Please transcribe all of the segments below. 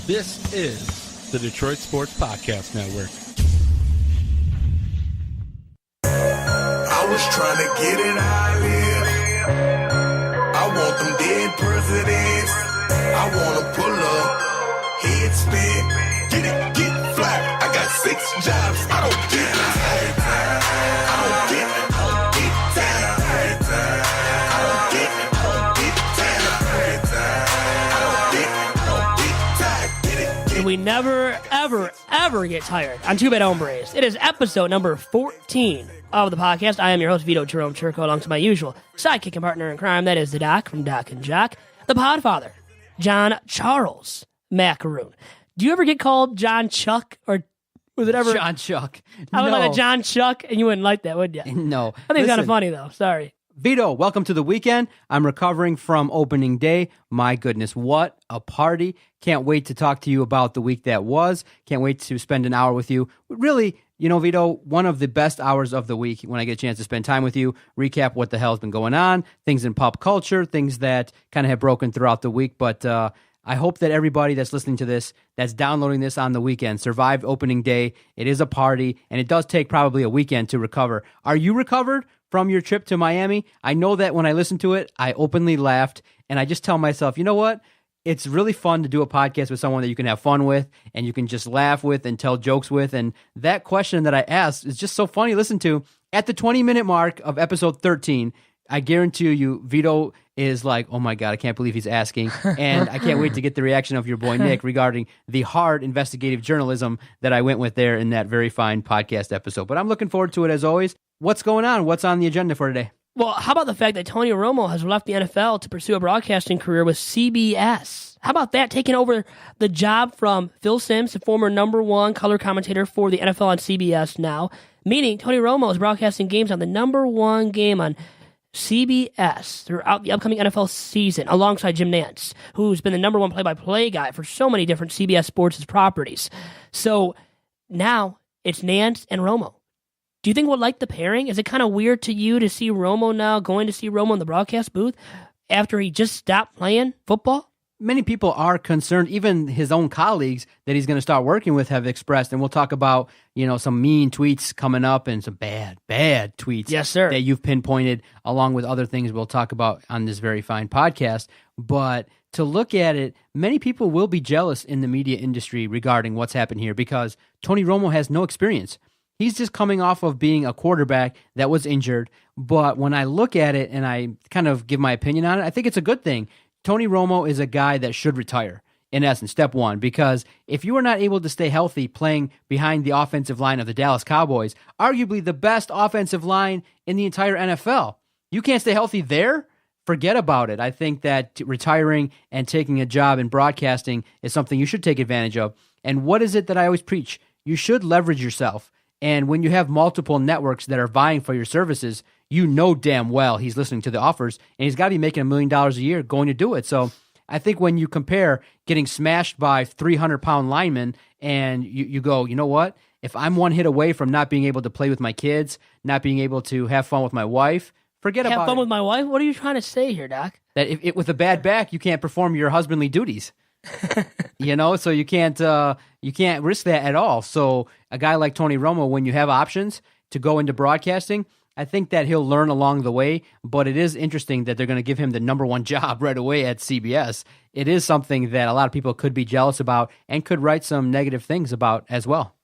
This is the Detroit Sports Podcast Network. I was trying to get it how I live. I want them dead presidents. I want to pull up, head spin, get it, get fly. I got 6 jobs, I don't get time. I don't get time. We never, ever get tired on Bad Hombres. It is episode number 14 of the podcast. I am your host, Vito Doc, alongside my usual sidekick and partner in crime. That is the Doc from Doc and Jock, the Podfather, John Charles Macaroon. Do you ever get called John Chuck, or was it ever John Chuck? I was No. like a John Chuck, and you wouldn't like that, would you? No. I think it's kind of funny though. Sorry. Vito, welcome to the weekend. I'm recovering from opening day. My goodness, what a party. Can't wait to talk to you about the week that was. Can't wait to spend an hour with you. Really, you know, Vito, one of the best hours of the week when I get a chance to spend time with you, recap what the hell's been going on, things in pop culture, things that kind of have broken throughout the week. But I hope that everybody that's listening to this, that's downloading this on the weekend, survived opening day. It is a party, and it does take probably a weekend to recover. Are you recovered from your trip to Miami? I know that when I listened to it, I openly laughed, and I just tell myself, you know what? It's really fun to do a podcast with someone that you can have fun with and you can just laugh with and tell jokes with. And that question that I asked is just so funny to listen to. At the 20-minute mark of episode 13, I guarantee you, Vito is like, oh my God, I can't believe he's asking. And I can't wait to get the reaction of your boy Nick regarding the hard investigative journalism that I went with there in that very fine podcast episode. But I'm looking forward to it as always. What's going on? What's on the agenda for today? Well, how about the fact that Tony Romo has left the NFL to pursue a broadcasting career with CBS? How about that, taking over the job from Phil Simms, the former number one color commentator for the NFL on CBS now, meaning Tony Romo is broadcasting games on the number one game on CBS throughout the upcoming NFL season, alongside Jim Nantz, who's been the number one play-by-play guy for so many different CBS Sports properties. So now it's Nantz and Romo. Do you think we'll like the pairing? Is it kind of weird to you to see Romo now, going to see Romo in the broadcast booth after he just stopped playing football? Many people are concerned, even his own colleagues that he's going to start working with have expressed, and we'll talk about, you know, some mean tweets coming up and some bad tweets. Yes, sir. That you've pinpointed, along with other things we'll talk about on this very fine podcast. But to look at it, many people will be jealous in the media industry regarding what's happened here because Tony Romo has no experience. He's just coming off of being a quarterback that was injured. But when I look at it and I kind of give my opinion on it, I think it's a good thing. Tony Romo is a guy that should retire, in essence, step one, because if you are not able to stay healthy playing behind the offensive line of the Dallas Cowboys, arguably the best offensive line in the entire NFL, you can't stay healthy there? Forget about it. I think that retiring and taking a job in broadcasting is something you should take advantage of. And what is it that I always preach? You should leverage yourself. And when you have multiple networks that are vying for your services, you know damn well he's listening to the offers, and he's got to be making $1 million a year going to do it. So I think when you compare getting smashed by 300-pound linemen and you go, you know what? If I'm one hit away from not being able to play with my kids, not being able to have fun with my wife, forget about it. Have fun with my wife? What are you trying to say here, Doc? That if with a bad back, you can't perform your husbandly duties. You know, so you can't risk that at all. So a guy like Tony Romo, when you have options to go into broadcasting, I think that he'll learn along the way, but it is interesting that they're going to give him the number one job right away at CBS. It is something that a lot of people could be jealous about and could write some negative things about as well.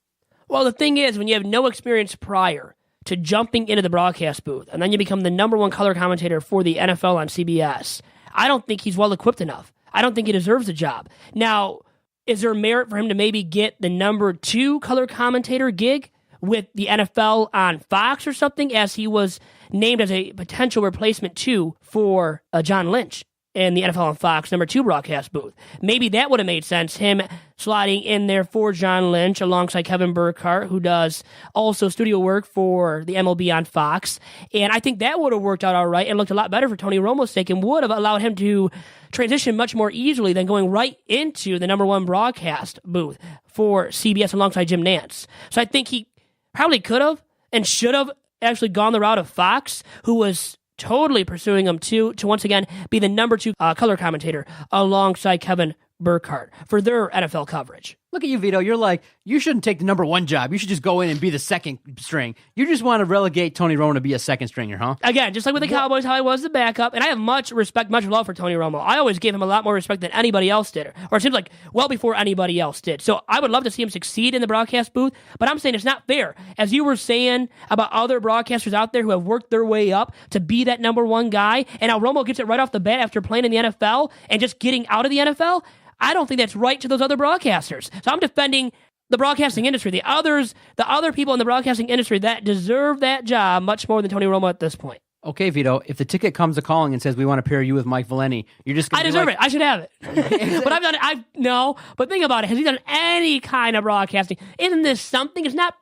Well, the thing is, when you have no experience prior to jumping into the broadcast booth, and then you become the number one color commentator for the NFL on CBS, I don't think he's well equipped enough. I don't think he deserves the job. Now, is there merit for him to maybe get the number 2 color commentator gig with the NFL on Fox or something, as he was named as a potential replacement too for John Lynch in the NFL on Fox number 2 broadcast booth? Maybe that would have made sense, him sliding in there for John Lynch alongside Kevin Burkhardt, who does also studio work for the MLB on Fox. And I think that would have worked out all right and looked a lot better for Tony Romo's sake and would have allowed him to transition much more easily than going right into the number 1 broadcast booth for CBS alongside Jim Nantz. So I think he probably could have and should have actually gone the route of Fox, who was totally pursuing him to once again be the number 2 color commentator alongside Kevin Burkhardt for their NFL coverage. Look at you, Vito. You're like, you shouldn't take the number one job. You should just go in and be the second string. You just want to relegate Tony Romo to be a second stringer, huh? Again, just like with the Cowboys, how I was the backup, and I have much respect, much love for Tony Romo. I always gave him a lot more respect than anybody else did, or it seems like well before anybody else did. So I would love to see him succeed in the broadcast booth, but I'm saying it's not fair. As you were saying about other broadcasters out there who have worked their way up to be that number one guy, and now Romo gets it right off the bat after playing in the NFL and just getting out of the NFL, I don't think that's right to those other broadcasters. So I'm defending the broadcasting industry, the other people in the broadcasting industry that deserve that job much more than Tony Romo at this point. Okay, Vito, if the ticket comes a calling and says we want to pair you with Mike Valeni, you're just going to I deserve it. I should have it. But I've done it. No, but think about it. Has he done any kind of broadcasting? Isn't this something? It's not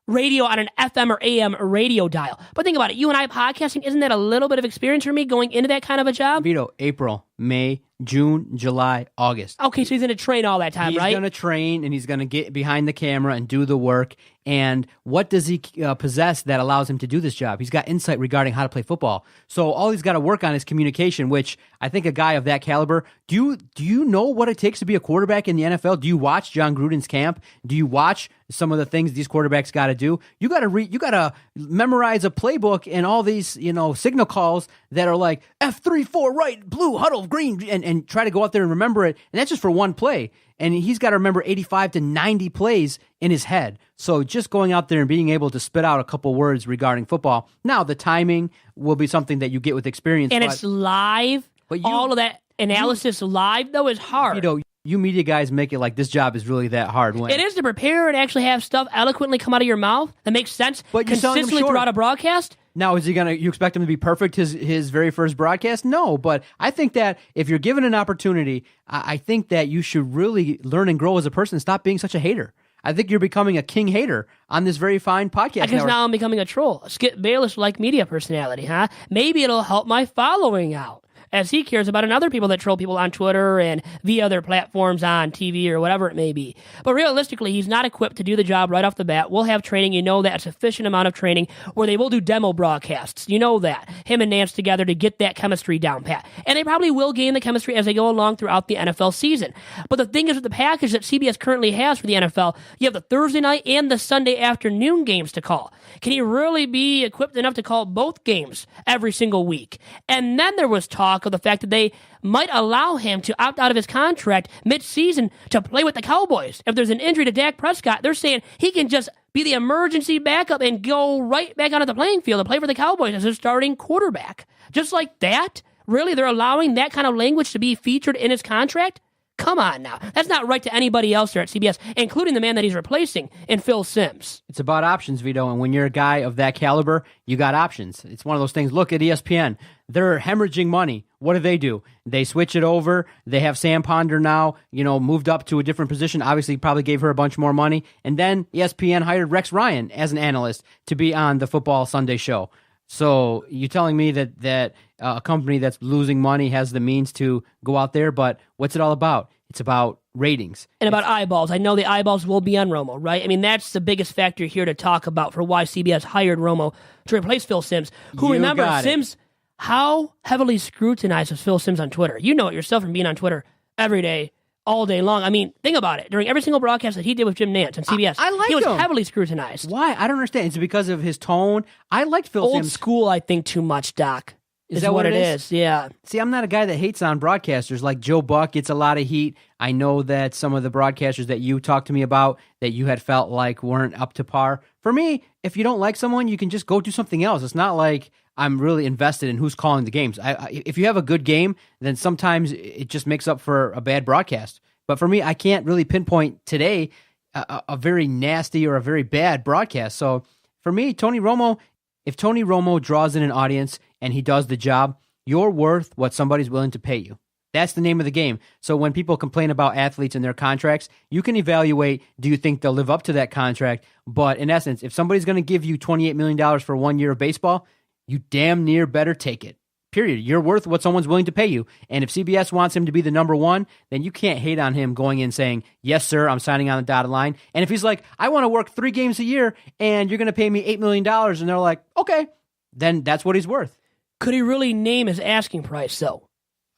radio on an FM or AM radio dial. But think about it. You and I podcasting, isn't that a little bit of experience for me going into that kind of a job? Vito, April, May, June, July, August. Okay, so he's going to train all that time, right? He's going to train, and he's going to get behind the camera and do the work. And what does he possess that allows him to do this job? He's got insight regarding how to play football. So all he's got to work on is communication, which I think a guy of that caliber, do you know what it takes to be a quarterback in the NFL? Do you watch John Gruden's camp? Do you watch some of the things these quarterbacks got to do? You got to memorize a playbook and all these, signal calls that are like F3-4 right, blue, huddle, green, and try to go out there and remember it. And that's just for one play. And he's got to remember 85 to 90 plays in his head. So just going out there and being able to spit out a couple words regarding football. Now, the timing will be something that you get with experience. And it's live. But all of that analysis live, though, is hard. You media guys make it like this job is really that hard. It is to prepare and actually have stuff eloquently come out of your mouth that makes sense consistently throughout a broadcast. Now, is he you expect him to be perfect his very first broadcast? No, but I think that if you're given an opportunity, I think that you should really learn and grow as a person and stop being such a hater. I think you're becoming a king hater on this very fine podcast. Because now I'm becoming a troll. A Skip Bayless-like media personality, huh? Maybe it'll help my following out, as he cares about other people that troll people on Twitter and via their platforms on TV or whatever it may be. But realistically, he's not equipped to do the job right off the bat. We'll have training. You know that. A sufficient amount of training where they will do demo broadcasts. You know that. Him and Nance together to get that chemistry down pat. And they probably will gain the chemistry as they go along throughout the NFL season. But the thing is, with the package that CBS currently has for the NFL, you have the Thursday night and the Sunday afternoon games to call. Can he really be equipped enough to call both games every single week? And then there was talk of the fact that they might allow him to opt out of his contract mid-season to play with the Cowboys. If there's an injury to Dak Prescott, they're saying he can just be the emergency backup and go right back onto the playing field and play for the Cowboys as their starting quarterback. Just like that? Really? They're allowing that kind of language to be featured in his contract? Come on now. That's not right to anybody else there at CBS, including the man that he's replacing in Phil Simms. It's about options, Vito, and when you're a guy of that caliber, you got options. It's one of those things. Look at ESPN. They're hemorrhaging money. What do? They switch it over. They have Sam Ponder now, moved up to a different position. Obviously, probably gave her a bunch more money. And then ESPN hired Rex Ryan as an analyst to be on the Football Sunday show. So you're telling me that a company that's losing money has the means to go out there, but what's it all about? It's about ratings. And about eyeballs. I know the eyeballs will be on Romo, right? I mean, that's the biggest factor here to talk about for why CBS hired Romo to replace Phil Simms. Who, remember, Simms, how heavily scrutinized was Phil Simms on Twitter? You know it yourself from being on Twitter every day, all day long. I mean, think about it. During every single broadcast that he did with Jim Nance on CBS, he was heavily scrutinized. Why? I don't understand. Is it because of his tone? I liked Phil Simms. Old school, I think, too much, Doc. Is that what it is? Yeah. See, I'm not a guy that hates on broadcasters. Like Joe Buck gets a lot of heat. I know that some of the broadcasters that you talked to me about that you had felt like weren't up to par. For me, if you don't like someone, you can just go do something else. It's not like I'm really invested in who's calling the games. If you have a good game, then sometimes it just makes up for a bad broadcast. But for me, I can't really pinpoint today a very nasty or a very bad broadcast. So for me, Tony Romo, if Tony Romo draws in an audience and he does the job, you're worth what somebody's willing to pay you. That's the name of the game. So when people complain about athletes and their contracts, you can evaluate, do you think they'll live up to that contract? But in essence, if somebody's going to give you $28 million for 1 year of baseball, you damn near better take it. Period. You're worth what someone's willing to pay you. And if CBS wants him to be the number one, then you can't hate on him going in saying, yes, sir, I'm signing on the dotted line. And if he's like, I want to work 3 games a year and you're going to pay me $8 million, and they're like, okay, then that's what he's worth. Could he really name his asking price, though?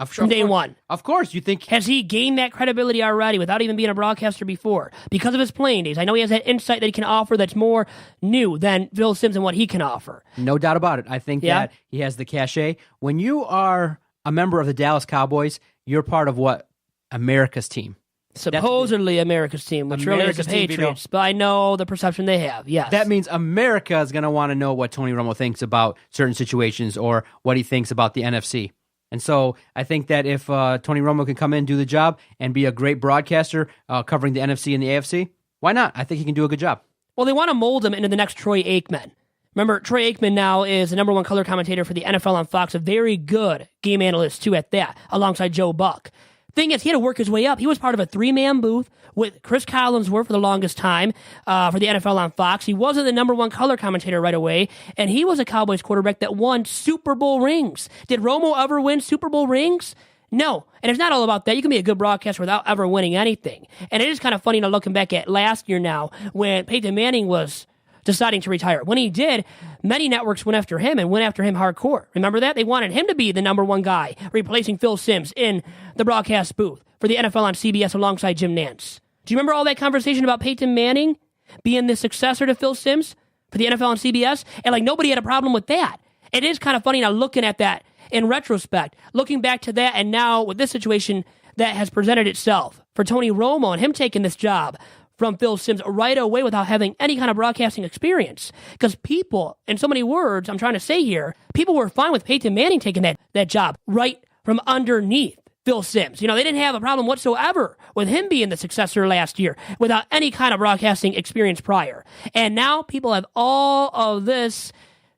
from day one. Of course, you think... Has he gained that credibility already without even being a broadcaster before? Because of his playing days. I know he has that insight that he can offer that's more new than Phil Simms and what he can offer. No doubt about it. I think that he has the cachet. When you are a member of the Dallas Cowboys, you're part of what? America's team. Supposedly America's team, which really is the Patriots. But I know the perception they have, yes. That means America is going to want to know what Tony Romo thinks about certain situations or what he thinks about the NFC. And so I think that if Tony Romo can come in, do the job, and be a great broadcaster covering the NFC and the AFC, why not? I think he can do a good job. Well, they want to mold him into the next Troy Aikman. Remember, Troy Aikman now is the number one color commentator for the NFL on Fox, a very good game analyst, too, at that, alongside Joe Buck. Thing is, he had to work his way up. He was part of a three-man booth with Chris Collinsworth for the longest time for the NFL on Fox. He wasn't the number one color commentator right away, and he was a Cowboys quarterback that won Super Bowl rings. Did Romo ever win Super Bowl rings? No. And it's not all about that. You can be a good broadcaster without ever winning anything. And it is kind of funny to looking back at last year now when Peyton Manning was deciding to retire. When he did, many networks went after him and went after him hardcore. Remember that? They wanted him to be the number one guy, replacing Phil Simms in the broadcast booth for the NFL on CBS alongside Jim Nantz. Do you remember all that conversation about Peyton Manning being the successor to Phil Simms for the NFL on CBS? And like nobody had a problem with that. It is kind of funny now looking at that in retrospect, looking back to that and now with this situation that has presented itself for Tony Romo and him taking this job from Phil Simms right away without having any kind of broadcasting experience. Because people, in so many words, I'm trying to say here, people were fine with Peyton Manning taking that job right from underneath Phil Simms. You know, they didn't have a problem whatsoever with him being the successor last year without any kind of broadcasting experience prior. And now people have all of this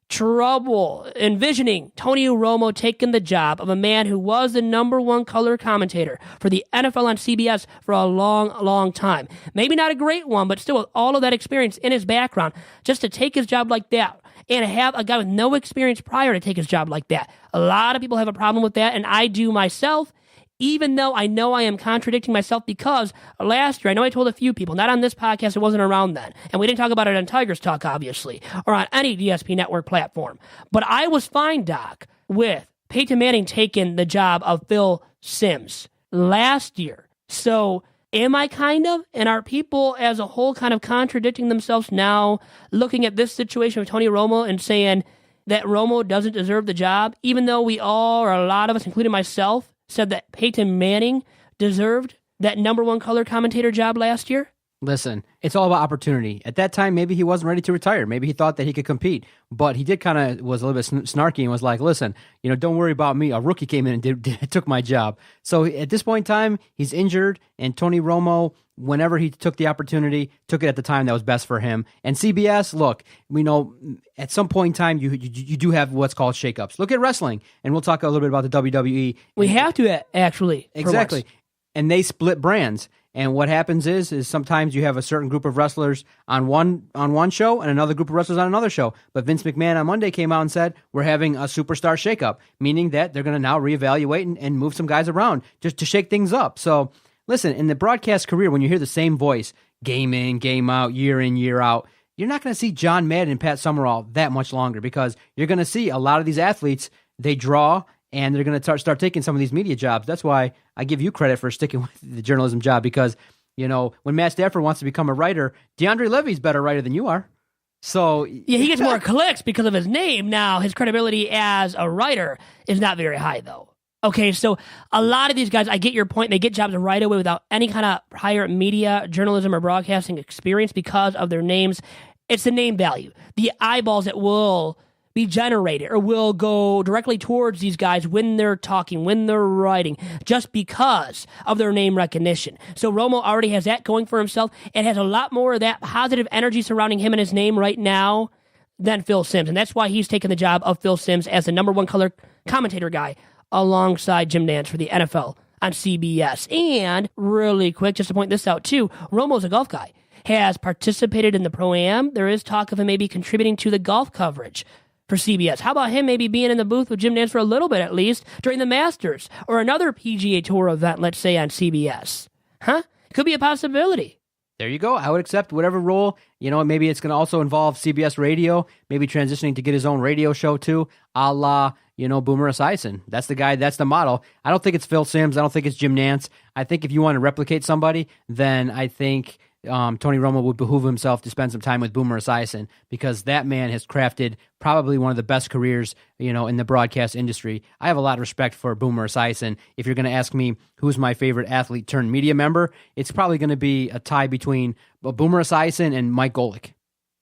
trouble envisioning Tony Romo taking the job of a man who was the number one color commentator for the NFL on CBS for a long, long time. Maybe not a great one, but still with all of that experience in his background, just to take his job like that and have a guy with no experience prior to take his job like that. A lot of people have a problem with that, and I do myself, even though I know I am contradicting myself because last year, I know I told a few people, not on this podcast, it wasn't around then, and we didn't talk about it on Tigers Talk, obviously, or on any DSP network platform, but I was fine, Doc, with Peyton Manning taking the job of Phil Simms last year. So am I kind of, and are people as a whole kind of contradicting themselves now, looking at this situation with Tony Romo and saying that Romo doesn't deserve the job, even though we all, or a lot of us, including myself, said that Peyton Manning deserved that number one color commentator job last year? Listen, it's all about opportunity. At that time, maybe he wasn't ready to retire. Maybe he thought that he could compete, but he did kind of was a little bit snarky and was like, listen, don't worry about me. A rookie came in and took my job. So at this point in time, he's injured, and Tony Romo, whenever he took the opportunity, took it at the time that was best for him. And CBS, look, we know at some point in time, you do have what's called shakeups. Look at wrestling, and we'll talk a little bit about the WWE. We have to, actually. Exactly. And they split brands. And what happens is sometimes you have a certain group of wrestlers on one show and another group of wrestlers on another show. But Vince McMahon on Monday came out and said, we're having a superstar shakeup, meaning that they're going to now reevaluate and move some guys around just to shake things up. So listen, in the broadcast career, when you hear the same voice, game in, game out, year in, year out, you're not going to see John Madden and Pat Summerall that much longer because you're going to see a lot of these athletes, they draw, and they're going to start taking some of these media jobs. That's why I give you credit for sticking with the journalism job because, when Matt Stafford wants to become a writer, DeAndre Levy's a better writer than you are. So yeah, he gets more clicks because of his name. Now, his credibility as a writer is not very high, though. Okay, so a lot of these guys, I get your point. They get jobs right away without any kind of prior media, journalism, or broadcasting experience because of their names. It's the name value, the eyeballs that will be generated or will go directly towards these guys when they're talking, when they're writing, just because of their name recognition. So Romo already has that going for himself and has a lot more of that positive energy surrounding him and his name right now than Phil Simms. And that's why he's taken the job of Phil Simms as the number one color commentator guy alongside Jim Nantz for the NFL on CBS. And really quick, just to point this out too, Romo's a golf guy, has participated in the Pro-Am. There is talk of him maybe contributing to the golf coverage for CBS. How about him maybe being in the booth with Jim Nantz for a little bit at least during the Masters or another PGA Tour event, let's say on CBS? Huh? Could be a possibility. There you go. I would accept whatever role. Maybe it's going to also involve CBS Radio, maybe transitioning to get his own radio show too, a la, Boomer Esiason. That's the guy. That's the model. I don't think it's Phil Simms. I don't think it's Jim Nantz. I think if you want to replicate somebody, then I think Tony Romo would behoove himself to spend some time with Boomer Esiason, because that man has crafted probably one of the best careers, in the broadcast industry. I have a lot of respect for Boomer Esiason. If you're going to ask me who's my favorite athlete turned media member, it's probably going to be a tie between Boomer Esiason and Mike Golick.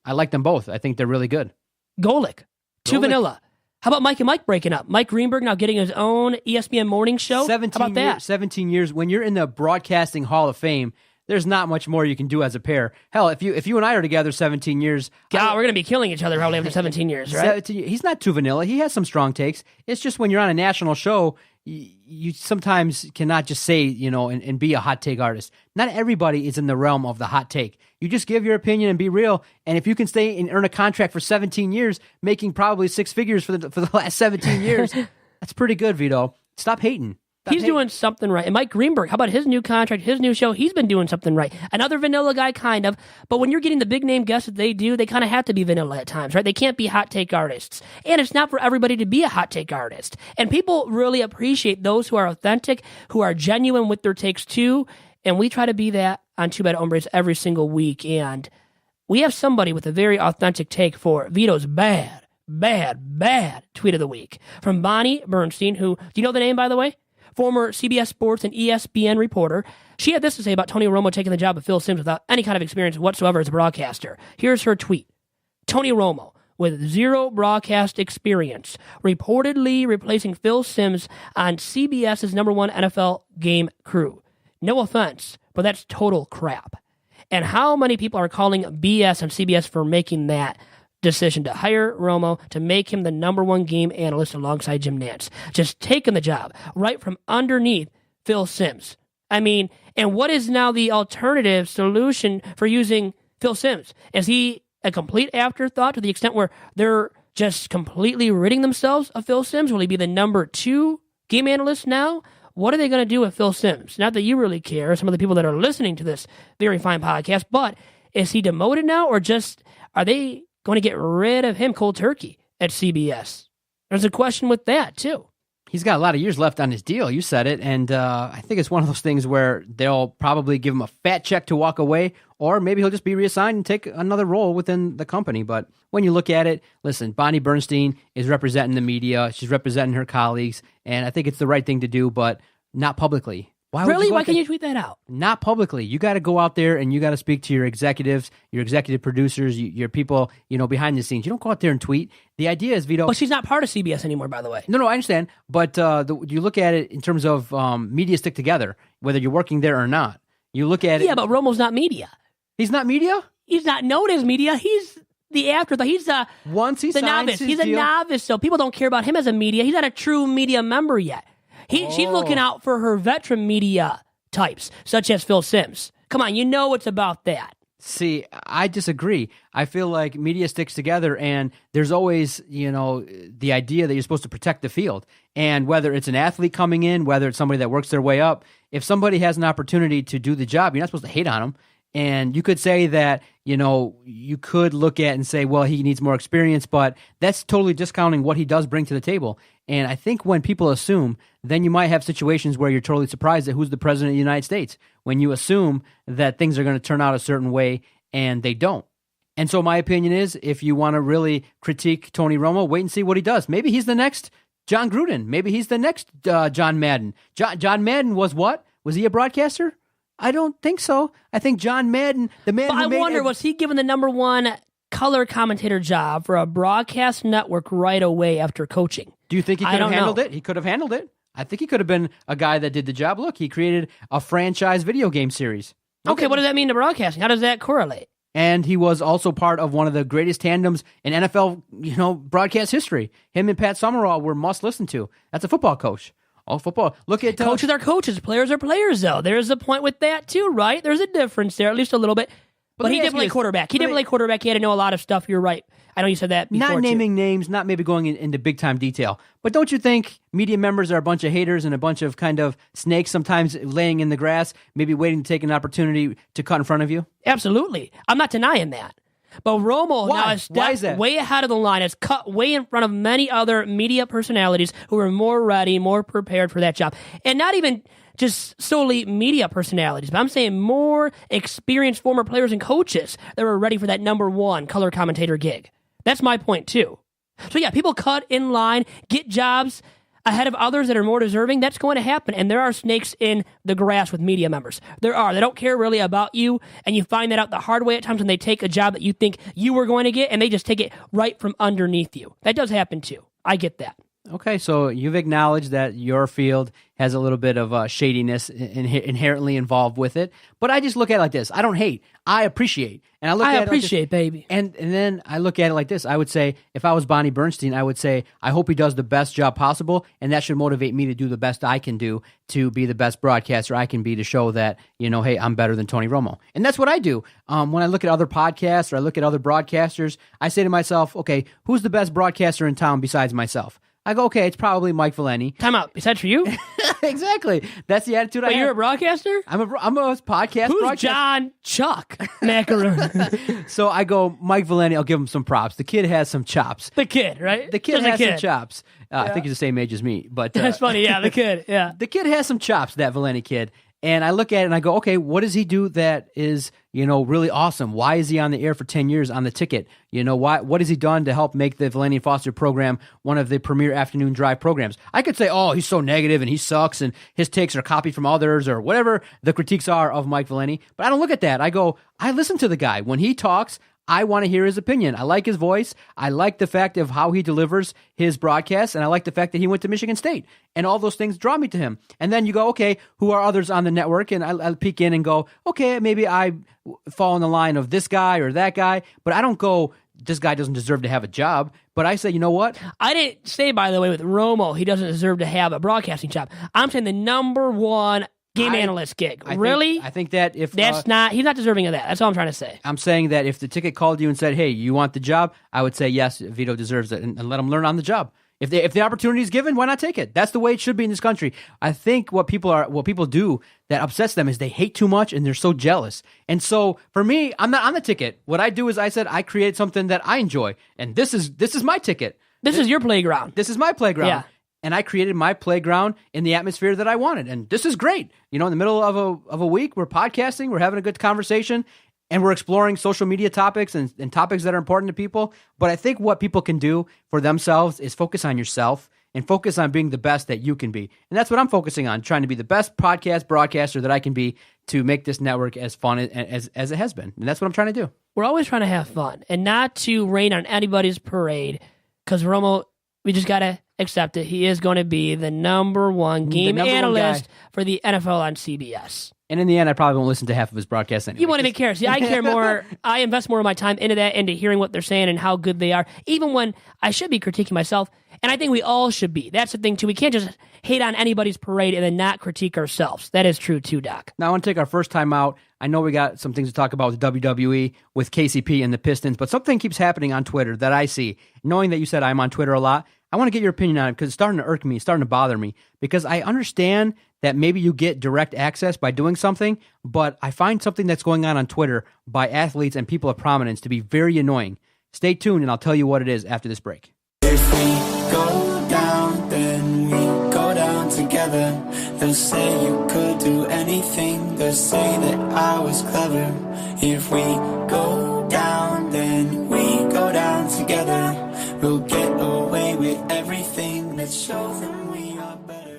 I like them both. I think they're really good. Golick. Too vanilla. How about Mike and Mike breaking up? Mike Greenberg now getting his own ESPN morning show? 17 How about that? 17 years. When you're in the Broadcasting Hall of Fame, there's not much more you can do as a pair. Hell, if you and I are together 17 years... God, we're going to be killing each other probably after 17 years, right? 17, he's not too vanilla. He has some strong takes. It's just when you're on a national show, you sometimes cannot just say, and be a hot take artist. Not everybody is in the realm of the hot take. You just give your opinion and be real. And if you can stay and earn a contract for 17 years, making probably six figures for the last 17 years, that's pretty good, Vito. Stop hating. He's doing something right. And Mike Greenberg, how about his new contract, his new show? He's been doing something right. Another vanilla guy, kind of. But when you're getting the big name guests that they do, they kind of have to be vanilla at times, right? They can't be hot take artists. And it's not for everybody to be a hot take artist. And people really appreciate those who are authentic, who are genuine with their takes too. And we try to be that on Two Bad Hombres every single week. And we have somebody with a very authentic take for Vito's bad tweet of the week. From Bonnie Bernstein, who, do you know the name, by the way? Former CBS Sports and ESPN reporter. She had this to say about Tony Romo taking the job of Phil Simms without any kind of experience whatsoever as a broadcaster. Here's her tweet. Tony Romo, with zero broadcast experience, reportedly replacing Phil Simms on CBS's #1 NFL game crew. No offense, but that's total crap. And how many people are calling BS on CBS for making that decision to hire Romo to make him the #1 game analyst alongside Jim Nantz? Just taking the job right from underneath Phil Simms. I mean, and what is now the alternative solution for using Phil Simms? Is he a complete afterthought to the extent where they're just completely ridding themselves of Phil Simms? Will he be the #2 game analyst now? What are they going to do with Phil Simms? Not that you really care, some of the people that are listening to this very fine podcast, but is he demoted now, or just are they going to get rid of him cold turkey at CBS? There's a question with that, too. He's got a lot of years left on his deal. You said it. And I think it's one of those things where they'll probably give him a fat check to walk away, or maybe he'll just be reassigned and take another role within the company. But when you look at it, listen, Bonnie Bernstein is representing the media. She's representing her colleagues. And I think it's the right thing to do, but not publicly. Really? Why can't you tweet that out? Not publicly. You got to go out there and you got to speak to your executives, your executive producers, your people, behind the scenes. You don't go out there and tweet. The idea is, Vito. But she's not part of CBS anymore, by the way. No, I understand. But you look at it in terms of media stick together, whether you're working there or not. You look at it. Yeah, but Romo's not media. He's not media? He's not known as media. He's the afterthought. He's once he the novice. He's a novice, so people don't care about him as a media. He's not a true media member yet. She's looking out for her veteran media types, such as Phil Simms. Come on, it's about that. See, I disagree. I feel like media sticks together, and there's always, the idea that you're supposed to protect the field. And whether it's an athlete coming in, whether it's somebody that works their way up, if somebody has an opportunity to do the job, you're not supposed to hate on them. And you could say that, you could look at and say, well, he needs more experience, but that's totally discounting what he does bring to the table. And I think when people assume, then you might have situations where you're totally surprised at who's the president of the United States, when you assume that things are going to turn out a certain way and they don't. And so my opinion is, if you want to really critique Tony Romo, wait and see what he does. Maybe he's the next John Gruden. Maybe he's the next John Madden. John Madden was what? Was he a broadcaster? I don't think so. I think John Madden, the man. But I wonder, was he given the #1 color commentator job for a broadcast network right away after coaching? Do you think he could have handled it? He could have handled it. I think he could have been a guy that did the job. Look, he created a franchise video game series. Okay, what does that mean to broadcasting? How does that correlate? And he was also part of one of the greatest tandems in NFL, broadcast history. Him and Pat Summerall were must listen to. That's a football coach. All football. Look at coaches are coaches. Players are players, though. There's a point with that too, right? There's a difference there, at least a little bit. But he did play quarterback. He did play quarterback. He had to know a lot of stuff. You're right. I know you said that before. Not naming names, not maybe going into big-time detail. But don't you think media members are a bunch of haters and a bunch of kind of snakes sometimes laying in the grass, maybe waiting to take an opportunity to cut in front of you? Absolutely. I'm not denying that. But Romo now is way ahead of the line, has cut way in front of many other media personalities who are more ready, more prepared for that job. And not even just solely media personalities, but I'm saying more experienced former players and coaches that were ready for that number one color commentator gig. That's my point, too. So, yeah, people cut in line, get jobs ahead of others that are more deserving. That's going to happen. And there are snakes in the grass with media members. There are. They don't care really about you, and you find that out the hard way at times when they take a job that you think you were going to get, and they just take it right from underneath you. That does happen, too. I get that. Okay, so you've acknowledged that your field has a little bit of shadiness inherently involved with it, but I just look at it like this. I don't hate. I appreciate. And I appreciate, like baby. And then I look at it like this. I would say, if I was Bonnie Bernstein, I would say, I hope he does the best job possible, and that should motivate me to do the best I can do to be the best broadcaster I can be, to show that, hey, I'm better than Tony Romo. And that's what I do. When I look at other podcasts or I look at other broadcasters, I say to myself, okay, who's the best broadcaster in town besides myself? I go, okay, it's probably Mike Valeni. Time out. Is that for you? Exactly. That's the attitude I have. You're a broadcaster? I'm a podcast Who's broadcaster. John Chuck Macaroon? So I go, Mike Valeni, I'll give him some props. The kid has some chops. The kid, right? The kid has some chops. I think he's the same age as me. But that's funny. Yeah, the kid. Yeah. The kid has some chops, that Valeni kid. And I look at it and I go, okay, what does he do that is, really awesome? Why is he on the air for 10 years on the ticket? What has he done to help make the Valeni Foster program one of the premier afternoon drive programs? I could say, oh, he's so negative and he sucks and his takes are copied from others or whatever the critiques are of Mike Valeni. But I don't look at that. I go, I listen to the guy. When he talks, I want to hear his opinion. I like his voice. I like the fact of how he delivers his broadcasts, and I like the fact that he went to Michigan State. And all those things draw me to him. And then you go, okay, who are others on the network? And I'll peek in and go, okay, maybe I fall in the line of this guy or that guy, but I don't go, this guy doesn't deserve to have a job. But I say, you know what? I didn't say, by the way, with Romo, he doesn't deserve to have a broadcasting job. I'm saying the number one game analyst gig. I think that if he's not deserving of that. That's all I'm trying to say. I'm saying that if the ticket called you and said, hey, you want the job? I would say, yes, Vito deserves it, and let him learn on the job. If the opportunity is given, why not take it? That's the way it should be in this country. I think what people do that upsets them is they hate too much and they're so jealous. And so for me, I'm not on the ticket. What I do is I create something that I enjoy, and this is my ticket. This is your playground. This is my playground. Yeah. And I created my playground in the atmosphere that I wanted. And this is great. In the middle of a week, we're podcasting, we're having a good conversation, and we're exploring social media topics and topics that are important to people. But I think what people can do for themselves is focus on yourself and focus on being the best that you can be. And that's what I'm focusing on, trying to be the best broadcaster that I can be to make this network as fun as it has been. And that's what I'm trying to do. We're always trying to have fun and not to rain on anybody's parade, because Romo, we just got to accept it. He is going to be the number one game analyst for the NFL on CBS. And in the end, I probably won't listen to half of his broadcasts anyway. You won't even care. See, I care more. I invest more of my time into that, into hearing what they're saying and how good they are, even when I should be critiquing myself. And I think we all should be. That's the thing, too. We can't just hate on anybody's parade and then not critique ourselves. That is true, too, Doc. Now, I want to take our first time out. I know we got some things to talk about with WWE, with KCP and the Pistons, but something keeps happening on Twitter that I see. Knowing that you said I'm on Twitter a lot, I want to get your opinion on it because it's starting to irk me, it's starting to bother me, because I understand that maybe you get direct access by doing something, but I find something that's going on Twitter by athletes and people of prominence to be very annoying. Stay tuned, and I'll tell you what it is after this break. If we go down, then we go down together. They'll say you could do anything. They'll say that I was clever. If we go down, then we go down together. We'll get away with everything. Let's show them we are better.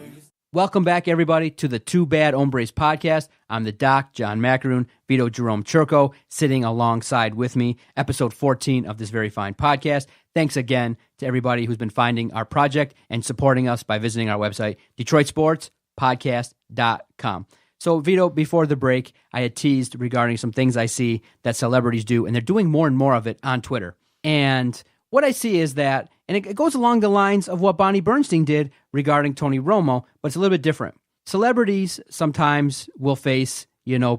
Welcome back, everybody, to the Two Bad Hombres podcast. I'm the Doc, John Macaroon, Vito Jerome Churko, sitting alongside with me, episode 14 of this very fine podcast. Thanks again to everybody who's been finding our project and supporting us by visiting our website, DetroitSportsPodcast.com. So, Vito, before the break, I had teased regarding some things I see that celebrities do, and they're doing more and more of it on Twitter. And what I see is that, and it goes along the lines of what Bonnie Bernstein did regarding Tony Romo, but it's a little bit different. Celebrities sometimes will face,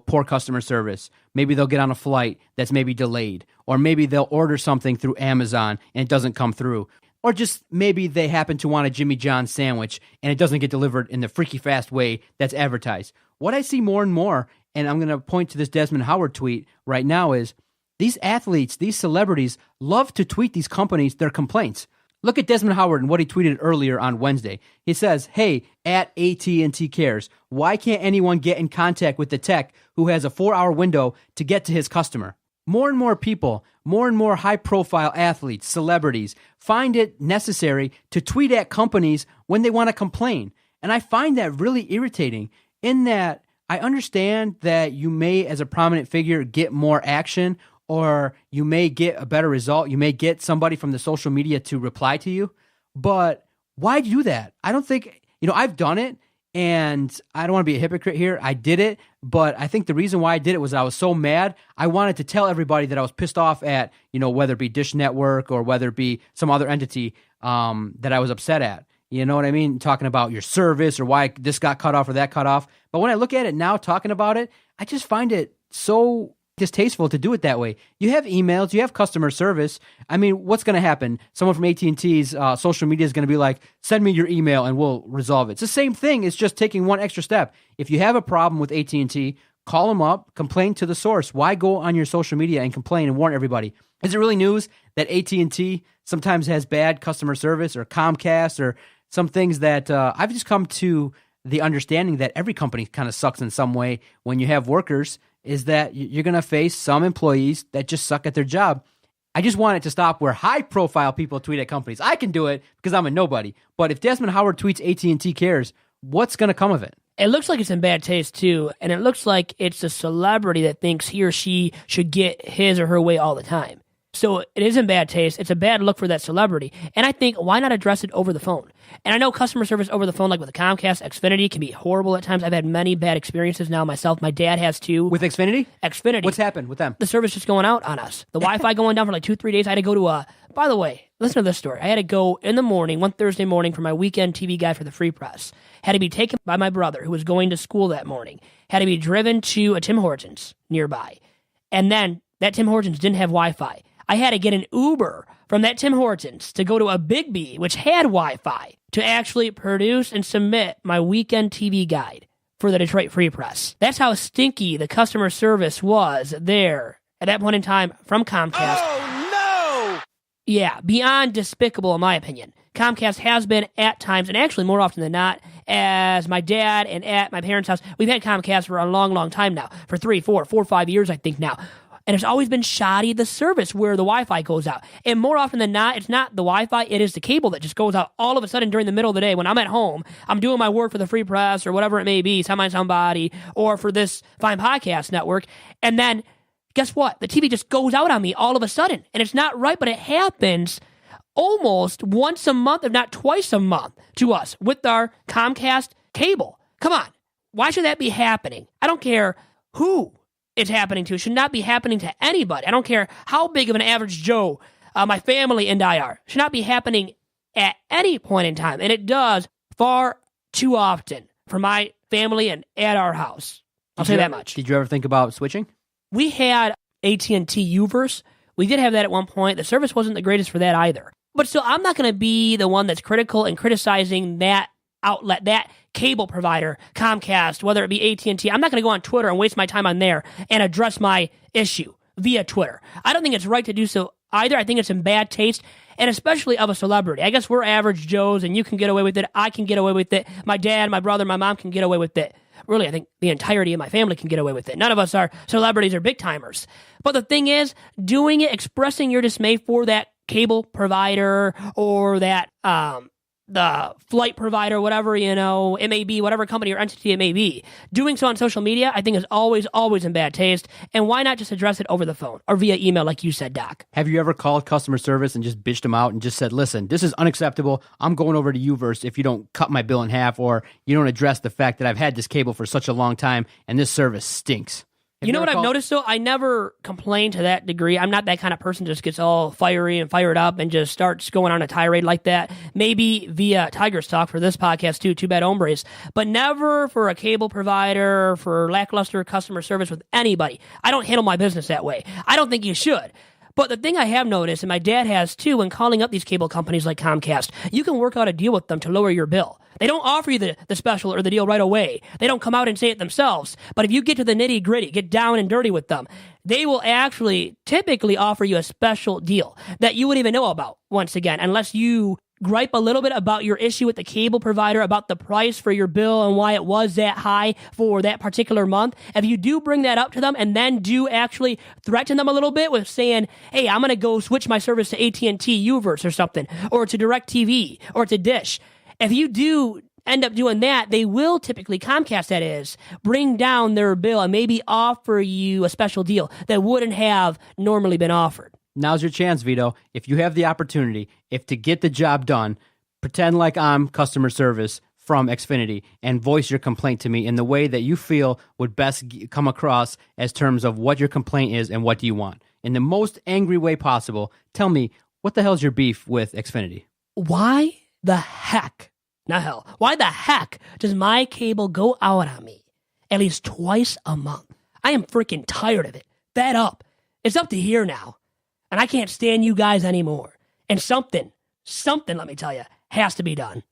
poor customer service. Maybe they'll get on a flight that's maybe delayed, or maybe they'll order something through Amazon and it doesn't come through. Or just maybe they happen to want a Jimmy John's sandwich and it doesn't get delivered in the freaky fast way that's advertised. What I see more and more, and I'm going to point to this Desmond Howard tweet right now, is these athletes, these celebrities love to tweet these companies their complaints. Look at Desmond Howard and what he tweeted earlier on Wednesday. He says, hey, at AT&T Cares, why can't anyone get in contact with the tech who has a 4-hour window to get to his customer? More and more people, more and more high-profile athletes, celebrities, find it necessary to tweet at companies when they want to complain. And I find that really irritating, in that I understand that you may, as a prominent figure, get more action, or you may get a better result. You may get somebody from the social media to reply to you. But why do that? I don't think, I've done it, and I don't want to be a hypocrite here. I did it, but I think the reason why I did it was I was so mad. I wanted to tell everybody that I was pissed off at, whether it be Dish Network or whether it be some other entity that I was upset at. You know what I mean? Talking about your service or why this got cut off or that cut off. But when I look at it now, talking about it, I just find it so distasteful to do it that way. You have emails, you have customer service. I mean, what's going to happen? Someone from AT&T's social media is going to be like, send me your email and we'll resolve it. It's the same thing. It's just taking one extra step. If you have a problem with AT&T, call them up, complain to the source. Why go on your social media and complain and warn everybody? Is it really news that AT&T sometimes has bad customer service, or Comcast, or some things that I've just come to the understanding that every company kind of sucks in some way when you have workers, is that you're going to face some employees that just suck at their job. I just want it to stop where high-profile people tweet at companies. I can do it because I'm a nobody. But if Desmond Howard tweets AT&T Cares, what's going to come of it? It looks like it's in bad taste, too, and it looks like it's a celebrity that thinks he or she should get his or her way all the time. So it is in bad taste. It's a bad look for that celebrity. And I think, why not address it over the phone? And I know customer service over the phone, like with the Comcast, Xfinity, can be horrible at times. I've had many bad experiences now myself. My dad has too. With Xfinity? Xfinity. What's happened with them? The service just going out on us. The Wi-Fi going down for like 2-3 days. I had to go to by the way, listen to this story. I had to go in the morning, one Thursday morning, for my weekend TV guide for the Free Press. Had to be taken by my brother, who was going to school that morning. Had to be driven to a Tim Hortons nearby. And then that Tim Hortons didn't have Wi-Fi. I had to get an Uber from that Tim Hortons to go to a Big B, which had Wi-Fi, to actually produce and submit my weekend TV guide for the Detroit Free Press. That's how stinky the customer service was there at that point in time from Comcast. Oh, no! Yeah, beyond despicable, in my opinion. Comcast has been at times, and actually more often than not, as my dad and at my parents' house, we've had Comcast for a long, long time now, for 3, 4, 5 years, I think now. And it's always been shoddy, the service where the Wi-Fi goes out. And more often than not, it's not the Wi-Fi, it is the cable that just goes out all of a sudden during the middle of the day when I'm at home. I'm doing my work for the Free Press or whatever it may be, somebody, or for this fine podcast network. And then, guess what? The TV just goes out on me all of a sudden. And it's not right, but it happens almost once a month, if not twice a month, to us with our Comcast cable. Come on. Why should that be happening? I don't care who it's happening to. It should not be happening to anybody. I don't care how big of an average Joe my family and I are. It should not be happening at any point in time. And it does far too often for my family and at our house. I'll say that much. Did you ever think about switching? We had AT&T Uverse. We did have that at one point. The service wasn't the greatest for that either. But still, I'm not going to be the one that's critical and criticizing that outlet, that cable provider, Comcast, whether it be AT&T. I'm not going to go on Twitter and waste my time on there and address my issue via Twitter. I don't think it's right to do so either. I think it's in bad taste, and especially of a celebrity. I guess we're average Joes, and you can get away with it. I can get away with it. My dad, my brother, my mom can get away with it. Really, I think the entirety of my family can get away with it. None of us are celebrities or big timers. But the thing is, doing it, expressing your dismay for that cable provider or that the flight provider, whatever, it may be, whatever company or entity it may be. Doing so on social media, I think, is always, always in bad taste. And why not just address it over the phone or via email, like you said, Doc? Have you ever called customer service and just bitched them out and just said, listen, this is unacceptable. I'm going over to Uverse if you don't cut my bill in half, or you don't address the fact that I've had this cable for such a long time and this service stinks? You know what I've noticed, though? I never complain to that degree. I'm not that kind of person that just gets all fiery and fired up and just starts going on a tirade like that. Maybe via Tigers Talk for this podcast, too, Two Bad Hombres, but never for a cable provider, for lackluster customer service with anybody. I don't handle my business that way. I don't think you should. But the thing I have noticed, and my dad has too, when calling up these cable companies like Comcast, you can work out a deal with them to lower your bill. They don't offer you the special or the deal right away. They don't come out and say it themselves. But if you get to the nitty gritty, get down and dirty with them, they will actually typically offer you a special deal that you wouldn't even know about, once again, unless you gripe a little bit about your issue with the cable provider, about the price for your bill and why it was that high for that particular month. If you do bring that up to them and then do actually threaten them a little bit with saying, hey, I'm going to go switch my service to AT&T Uverse or something, or to DirecTV, or to Dish. If you do end up doing that, they will typically, Comcast that is, bring down their bill and maybe offer you a special deal that wouldn't have normally been offered. Now's your chance, Vito. If you have the opportunity, if to get the job done, pretend like I'm customer service from Xfinity and voice your complaint to me in the way that you feel would best come across as terms of what your complaint is and what do you want. In the most angry way possible, tell me, what the hell's your beef with Xfinity? Why the heck, not hell, why the heck does my cable go out on me at least twice a month? I am freaking tired of it. Fed up. It's up to here now. And I can't stand you guys anymore. And something, let me tell you, has to be done.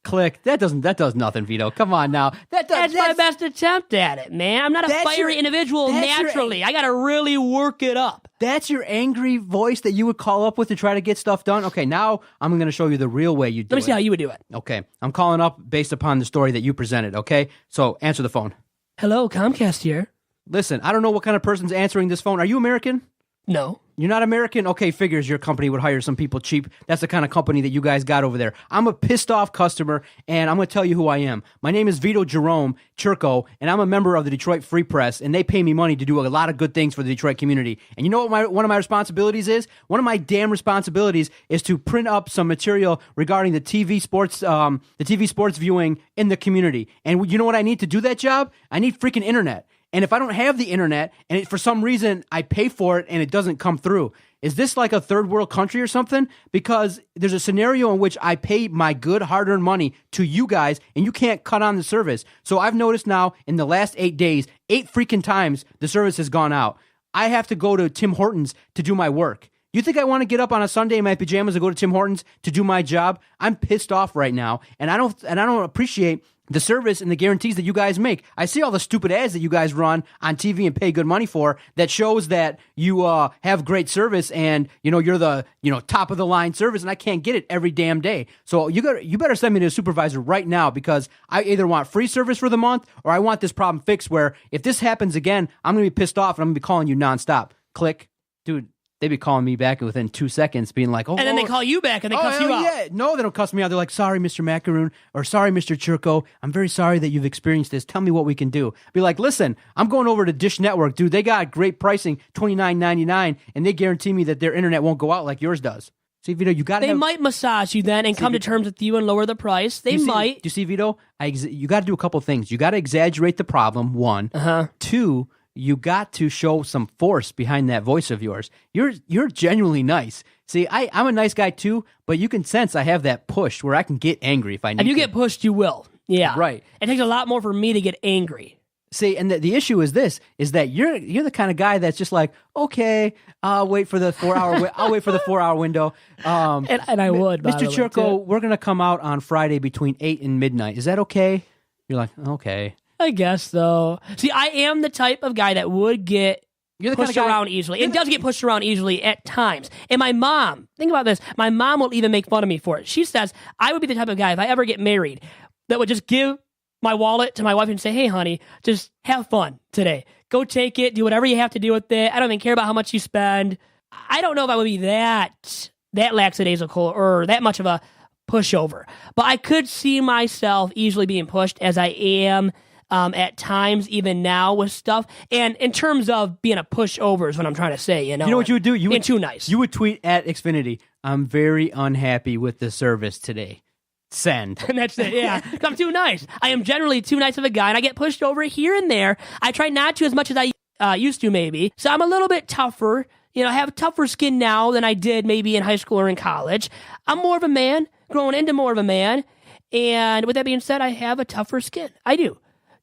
Click. That does nothing, Vito. Come on now. That's my best attempt at it, man. I'm not a fiery individual naturally. I got to really work it up. That's your angry voice that you would call up with to try to get stuff done? Okay, now I'm going to show you the real way you do it. Let me see how you would do it. Okay, I'm calling up based upon the story that you presented, okay? So answer the phone. Hello, Comcast here. Listen, I don't know what kind of person's answering this phone. Are you American? No. You're not American? Okay, figures your company would hire some people cheap. That's the kind of company that you guys got over there. I'm a pissed off customer, and I'm going to tell you who I am. My name is Vito Jerome Churko, and I'm a member of the Detroit Free Press, and they pay me money to do a lot of good things for the Detroit community. And you know what one of my responsibilities is? One of my damn responsibilities is to print up some material regarding the TV sports viewing in the community. And you know what I need to do that job? I need freaking internet. And if I don't have the internet, and for some reason I pay for it and it doesn't come through, is this like a third world country or something? Because there's a scenario in which I pay my good hard-earned money to you guys, and you can't cut on the service. So I've noticed now in the last 8 days, 8 freaking times the service has gone out. I have to go to Tim Hortons to do my work. You think I want to get up on a Sunday in my pajamas and go to Tim Hortons to do my job? I'm pissed off right now, and I don't appreciate the service and the guarantees that you guys make. I see all the stupid ads that you guys run on TV and pay good money for that shows that you have great service and you're the top of the line service, and I can't get it every damn day. So you better send me to a supervisor right now, because I either want free service for the month or I want this problem fixed, where if this happens again, I'm going to be pissed off and I'm going to be calling you nonstop. Click. Dude, they'd be calling me back within 2 seconds, being like, and then they call you back and they cuss you out. Yeah. No, they don't cuss me out. They're like, sorry, Mr. Macaroon, or sorry, Mr. Churko. I'm very sorry that you've experienced this. Tell me what we can do. Be like, listen, I'm going over to Dish Network, dude. They got great pricing, $29.99, and they guarantee me that their internet won't go out like yours does. See, Vito, you got to. They might massage you then and come to terms with you and lower the price. They might. Do you see, Vito? You got to do a couple things. You got to exaggerate the problem, one. Two, you got to show some force behind that voice of yours. You're genuinely nice. See, I'm a nice guy too, but you can sense I have that push where I can get angry if I need to. If you get pushed, you will. Yeah. Right. It takes a lot more for me to get angry. See, and the issue is this: is that you're the kind of guy that's just like, okay, I'll wait for the 4 hour. I'll wait for the 4 hour window. And I would, Mr. Churko, we're gonna come out on Friday between 8 and midnight. Is that okay? You're like, okay. I guess so. See, I am the type of guy that would get pushed around easily. It does get pushed around easily at times. And my mom, think about this, my mom will even make fun of me for it. She says, I would be the type of guy, if I ever get married, that would just give my wallet to my wife and say, hey, honey, just have fun today. Go take it, do whatever you have to do with it. I don't even care about how much you spend. I don't know if I would be that lackadaisical or that much of a pushover. But I could see myself easily being pushed, as I am at times, even now with stuff. And in terms of being a pushover is what I'm trying to say. You know what you would do? You would too nice. You would tweet at Xfinity, I'm very unhappy with the service today. Send. And that's it, yeah. I'm too nice. I am generally too nice of a guy, and I get pushed over here and there. I try not to as much as I used to maybe. So I'm a little bit tougher. I have tougher skin now than I did maybe in high school or in college. I'm more of a man, growing into more of a man. And with that being said, I have a tougher skin. I do.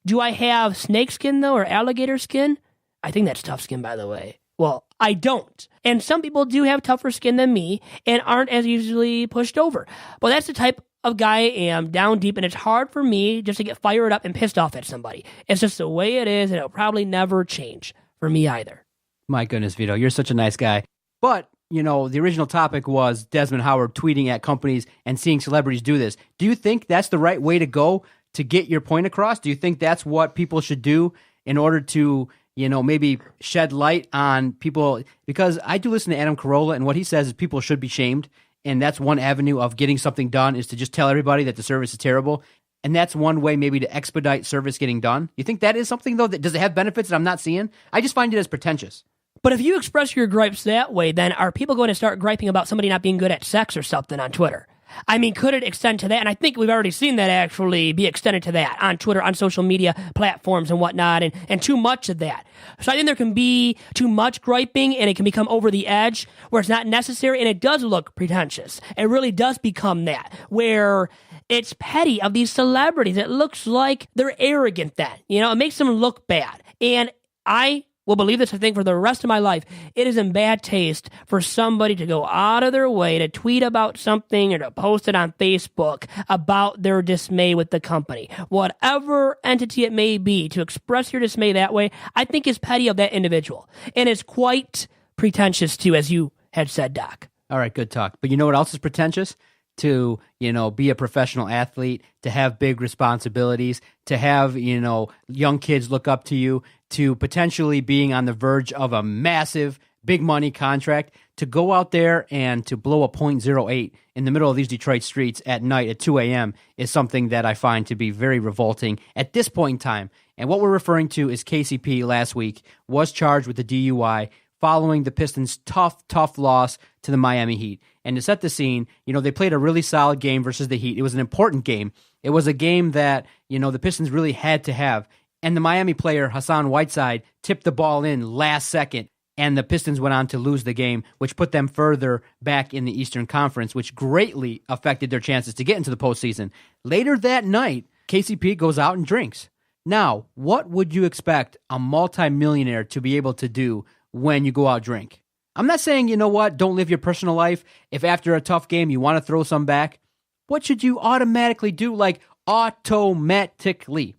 Do I have snake skin, though, or alligator skin? I think that's tough skin, by the way. Well, I don't. And some people do have tougher skin than me and aren't as easily pushed over. But that's the type of guy I am, down deep, and it's hard for me just to get fired up and pissed off at somebody. It's just the way it is, and it'll probably never change for me either. My goodness, Vito, you're such a nice guy. But, the original topic was Desmond Howard tweeting at companies and seeing celebrities do this. Do you think that's the right way to go to get your point across? Do you think that's what people should do in order to, maybe shed light on people? Because I do listen to Adam Carolla, and what he says is people should be shamed. And that's one avenue of getting something done, is to just tell everybody that the service is terrible. And that's one way maybe to expedite service getting done. You think that is something, though, that does it have benefits that I'm not seeing? I just find it as pretentious. But if you express your gripes that way, then are people going to start griping about somebody not being good at sex or something on Twitter? I mean, could it extend to that? And I think we've already seen that actually be extended to that on Twitter, on social media platforms and whatnot, and too much of that. So I think there can be too much griping, and it can become over the edge where it's not necessary, and it does look pretentious. It really does become that, where it's petty of these celebrities. It looks like they're arrogant then. It makes them look bad. And I will believe this, I think, for the rest of my life. It is in bad taste for somebody to go out of their way to tweet about something or to post it on Facebook about their dismay with the company. Whatever entity it may be, to express your dismay that way, I think is petty of that individual. And it's quite pretentious too, as you had said, Doc. All right, good talk. But you know what else is pretentious? To, be a professional athlete, to have big responsibilities, to have, young kids look up to you, to potentially being on the verge of a massive, big money contract, to go out there and to blow a .08 in the middle of these Detroit streets at night at 2 a.m. is something that I find to be very revolting at this point in time. And what we're referring to is KCP last week was charged with a DUI following the Pistons' tough loss to the Miami Heat. And to set the scene, they played a really solid game versus the Heat. It was an important game. It was a game that, the Pistons really had to have. And the Miami player, Hassan Whiteside, tipped the ball in last second, and the Pistons went on to lose the game, which put them further back in the Eastern Conference, which greatly affected their chances to get into the postseason. Later that night, KCP goes out and drinks. Now, what would you expect a multimillionaire to be able to do when you go out drink? I'm not saying, don't live your personal life. If after a tough game you want to throw some back, what should you automatically do? Like automatically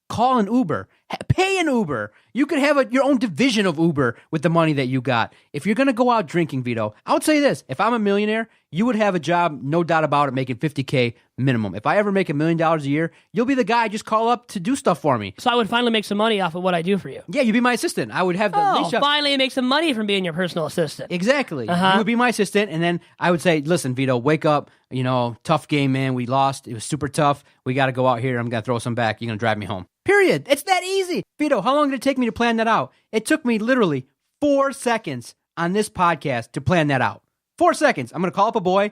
call an Uber, pay an Uber. You could have your own division of Uber with the money that you got. If you're going to go out drinking, Vito, I would say this. If I'm a millionaire, you would have a job, no doubt about it, making $50K minimum. If I ever make $1 million a year, you'll be the guy I just call up to do stuff for me. So I would finally make some money off of what I do for you. Yeah, you'd be my assistant. I would have the leash up. Finally make some money from being your personal assistant. Exactly. You would be my assistant, and then I would say, listen, Vito, wake up. Tough game, man. We lost. It was super tough. We got to go out here. I'm going to throw some back. You're going to drive me home. Period. It's that easy. Vito, how long did it take me to plan that out? It took me literally 4 seconds on this podcast to plan that out. 4 seconds. I'm going to call up a boy.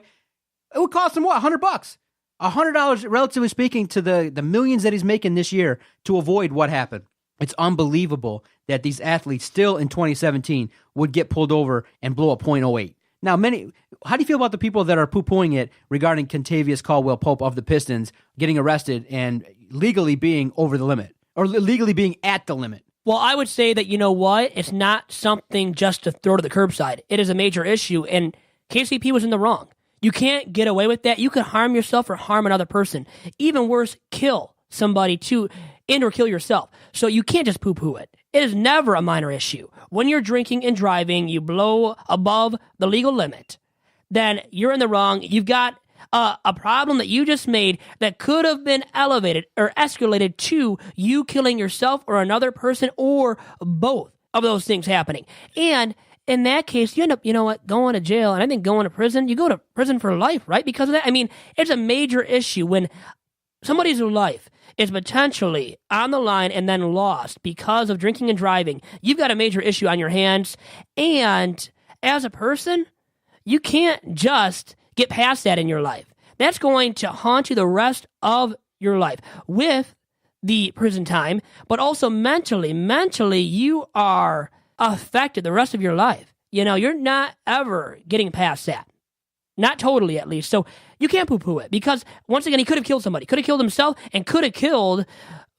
It would cost him what? $100. $100, relatively speaking, to the millions that he's making this year to avoid what happened. It's unbelievable that these athletes still in 2017 would get pulled over and blow a .08. Now, how do you feel about the people that are poo-pooing it regarding Kentavious Caldwell-Pope of the Pistons getting arrested and legally being over the limit or legally being at the limit? Well, I would say that, it's not something just to throw to the curbside. It is a major issue, and KCP was in the wrong. You can't get away with that. You could harm yourself or harm another person. Even worse, kill somebody too, and or kill yourself. So you can't just poo-poo it. It is never a minor issue. When you're drinking and driving, you blow above the legal limit, then you're in the wrong. You've got a problem that you just made that could have been elevated or escalated to you killing yourself or another person or both of those things happening. And in that case, you end up, going to jail. And I think going to prison, you go to prison for life, right? Because of that. I mean, it's a major issue when somebody's life is potentially on the line and then lost because of drinking and driving. You've got a major issue on your hands. And as a person, you can't just get past that in your life. That's going to haunt you the rest of your life with the prison time, but also mentally, you are affected the rest of your life. You're not ever getting past that. Not totally, at least. So you can't poo-poo it because, once again, he could have killed somebody, could have killed himself, and could have killed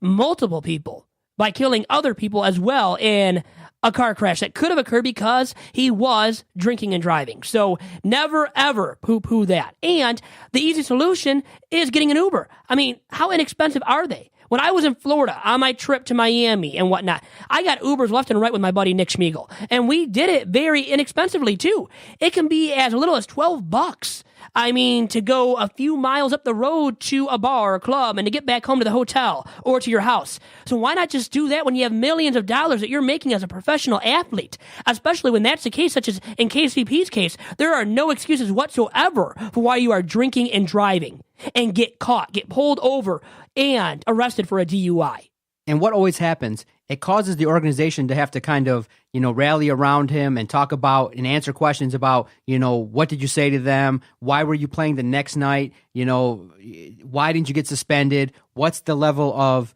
multiple people by killing other people as well in a car crash that could have occurred because he was drinking and driving. So never, ever poo-poo that. And the easy solution is getting an Uber. I mean, how inexpensive are they? When I was in Florida on my trip to Miami and whatnot, I got Ubers left and right with my buddy Nick Schmiegel. And we did it very inexpensively, too. It can be as little as $12. I mean, to go a few miles up the road to a bar or club and to get back home to the hotel or to your house. So why not just do that when you have millions of dollars that you're making as a professional athlete? Especially when that's the case, such as in KCP's case, there are no excuses whatsoever for why you are drinking and driving and get caught, get pulled over, and arrested for a DUI. And what always happens, it causes the organization to have to kind of, rally around him and talk about and answer questions about, what did you say to them? Why were you playing the next night? Why didn't you get suspended? What's the level of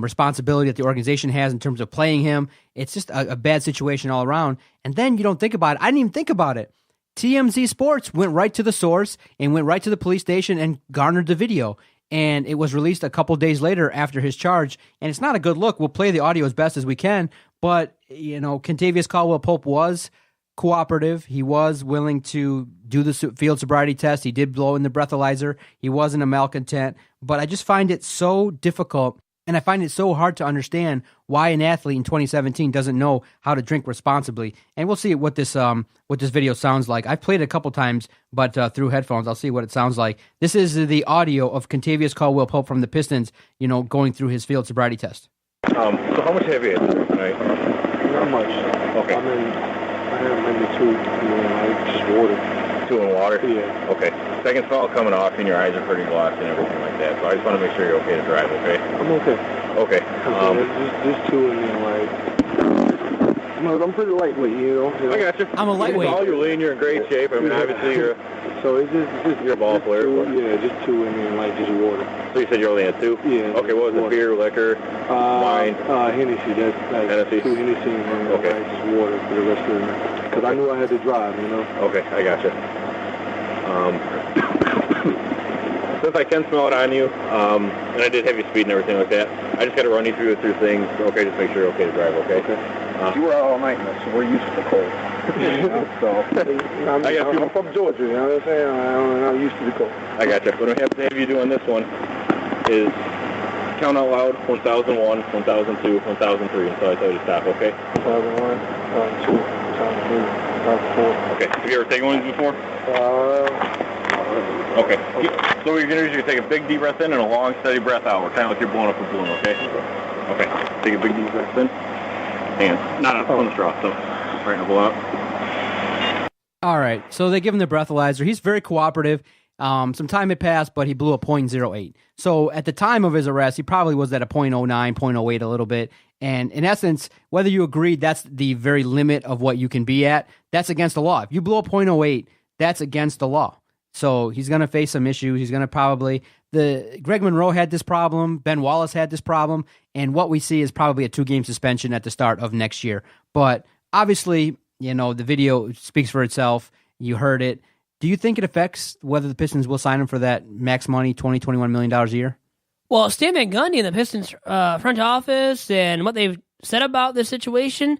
responsibility that the organization has in terms of playing him? It's just a bad situation all around. And then you don't think about it. I didn't even think about it. TMZ Sports went right to the source and went right to the police station and garnered the video. And it was released a couple days later after his charge. And it's not a good look. We'll play the audio as best as we can. But, Kentavious Caldwell-Pope was cooperative. He was willing to do the field sobriety test. He did blow in the breathalyzer. He wasn't a malcontent. But I just find it so difficult, and I find it so hard to understand why an athlete in 2017 doesn't know how to drink responsibly. And we'll see what this video sounds like. I've played it a couple times, but through headphones, I'll see what it sounds like. This is the audio of Kentavious Caldwell-Pope from the Pistons, going through his field sobriety test. So how much have you had tonight? Not much. Okay. I have maybe 2, just water. 2 in water? Yeah. Okay. Second smell coming off and your eyes are pretty glossy and everything like that. So I just want to make sure you're okay to drive, okay? I'm okay. Okay. Just 2 in there, I'm pretty lightweight, I got you. I'm a lightweight. All you're lean, you're in great shape. I mean, obviously you're... So it's just you're a ball player. Just 2 in there, just water. So you said you only had 2? Yeah. Okay, what was it? Beer, liquor, wine? Hennessy. That's Hennessy? 2 Hennessy and okay. Just water for the rest of the... Because I knew I had to drive, Okay, I got you. Since I can smell it on you, and I did heavy speed and everything like that, I just got to run you through things. Okay, just make sure you're okay to drive, okay? Okay. You were out all night, so we're used to the cold. I'm from Georgia, you know what I'm saying? I'm used to the cold. I got you. What I have to have you doing this one is count out loud 1001, 1002, 1003 until I tell you to stop, okay? 2001, 2002, 2003, 2004. Okay. Have you ever taken one of these before? Okay. So what you're going to do is you're going to take a big deep breath in and a long steady breath out. Kind of like you're blowing up a balloon, okay? Okay. Take a big deep breath in. And not on the straw, so right now blow out. All right. So they give him the breathalyzer. He's very cooperative. Some time had passed, but he blew a .08. So at the time of his arrest, he probably was at a .09, .08 a little bit. And in essence, whether you agreed that's the very limit of what you can be at, that's against the law. If you blow a .08, that's against the law. So he's going to face some issues. He's going to probably... Greg Monroe had this problem. Ben Wallace had this problem. And what we see is probably a 2-game suspension at the start of next year. But obviously, the video speaks for itself. You heard it. Do you think it affects whether the Pistons will sign him for that max money, $20, $21 million a year? Well, Stan Van Gundy and the Pistons front office and what they've said about this situation,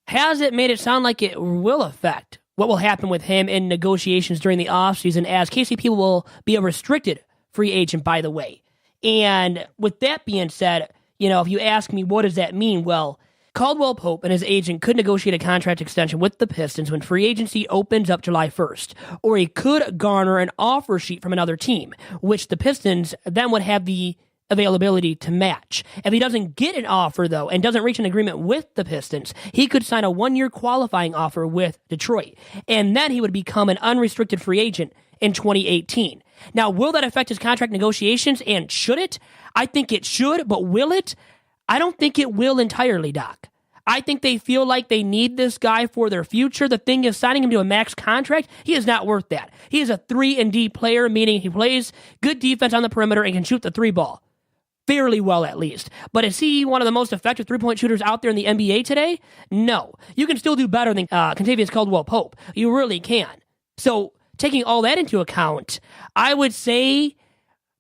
has it made it sound like it will affect what will happen with him in negotiations during the offseason, as KCP will be a restricted free agent, by the way. And with that being said, if you ask me, what does that mean? Well, Caldwell-Pope and his agent could negotiate a contract extension with the Pistons when free agency opens up July 1st. Or he could garner an offer sheet from another team, which the Pistons then would have the availability to match. If he doesn't get an offer, though, and doesn't reach an agreement with the Pistons, he could sign a 1-year qualifying offer with Detroit. And then he would become an unrestricted free agent in 2018. Now, will that affect his contract negotiations, and should it? I think it should, but will it? I don't think it will entirely, Doc. I think they feel like they need this guy for their future. The thing is, signing him to a max contract, he is not worth that. He is a 3-and-D player, meaning he plays good defense on the perimeter and can shoot the 3 ball. fairly well at least. But is he one of the most effective three-point shooters out there in the NBA today? No. You can still do better than Kentavious Caldwell-Pope. You really can. So taking all that into account, I would say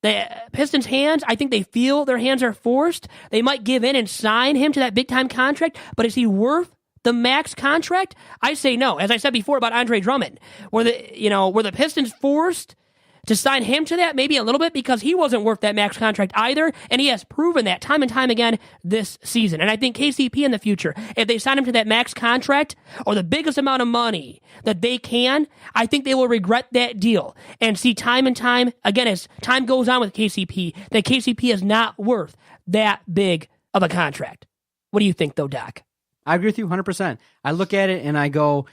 the Pistons' hands, I think they feel their hands are forced. They might give in and sign him to that big-time contract, but is he worth the max contract? I say no. As I said before about Andre Drummond, were the Pistons forced to sign him to that? Maybe a little bit, because he wasn't worth that max contract either, and he has proven that time and time again this season. And I think KCP in the future, if they sign him to that max contract or the biggest amount of money that they can, I think they will regret that deal and see time and time again as time goes on with KCP that KCP is not worth that big of a contract. What do you think, though, Doc? I agree with you 100%. I look at it and I go,